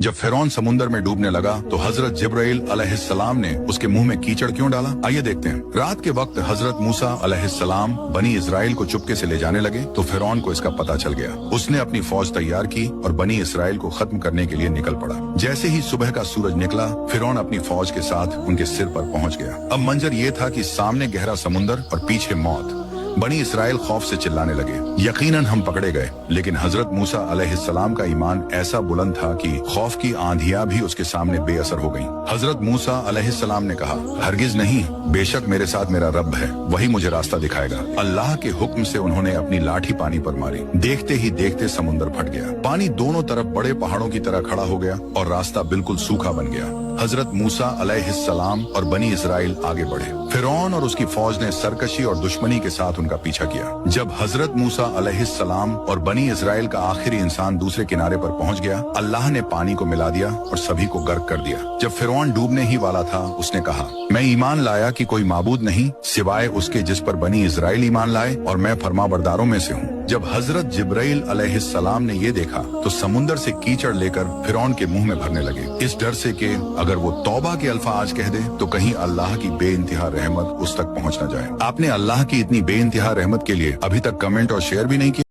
जब फिरौन समुंदर में डूबने लगा तो हजरत जिब्राइल अलैहिस्सलाम ने उसके मुंह में कीचड़ क्यों डाला, आइए देखते हैं। रात के वक्त हजरत मूसा अलैहिस्सलाम बनी इजराइल को चुपके से ले जाने लगे तो फिरौन को इसका पता चल गया। उसने अपनी फौज तैयार की और बनी इसराइल को खत्म करने के लिए निकल पड़ा। जैसे ही सुबह का सूरज निकला, फिरौन अपनी फौज के साथ उनके सिर पर पहुंच गया। अब मंजर ये था कि सामने गहरा समुंदर और पीछे मौत। बनी इसराइल खौफ से चिल्लाने लगे, यकीनन हम पकड़े गए। लेकिन हजरत मूसा अलैहिस्सलाम का ईमान ऐसा बुलंद था कि खौफ की आंधियां भी उसके सामने बेअसर हो गईं। हजरत मूसा अलैहिस्सलाम ने कहा, हरगिज नहीं, बेशक मेरे साथ मेरा रब है, वही मुझे रास्ता दिखाएगा। अल्लाह के हुक्म से उन्होंने अपनी लाठी पानी पर मारी। देखते ही देखते समुंदर फट गया। पानी दोनों तरफ बड़े पहाड़ों की तरह खड़ा हो गया और रास्ता बिल्कुल सूखा बन गया। हजरत मूसा अलैहिस्सलाम और बनी इसराइल आगे बढ़े। फिरौन और उसकी फौज ने सरकशी और दुश्मनी के साथ उनका पीछा किया। जब हजरत मूसा अलैहिस्सलाम और बनी इसराइल का आखिरी इंसान दूसरे किनारे पर पहुंच गया, अल्लाह ने पानी को मिला दिया और सभी को गर्क कर दिया। जब फिरौन डूबने ही वाला था, उसने कहा, मैं ईमान लाया कि कोई माबूद नहीं सिवाय उसके जिस पर बनी इसराइल ईमान लाए और मैं फरमाबरदारों में से हूँ। जब हजरत जिब्राइल अलैहिस्सलाम ने ये देखा तो समुंदर से कीचड़ लेकर फिरौन के मुंह में भरने लगे, इस डर से कि अगर वो तौबा के अल्फाज कह दे तो कहीं अल्लाह की बेइंतहा रहमत उस तक पहुंच न जाए। आपने अल्लाह की इतनी बेइंतहा रहमत के लिए अभी तक कमेंट और शेयर भी नहीं किया।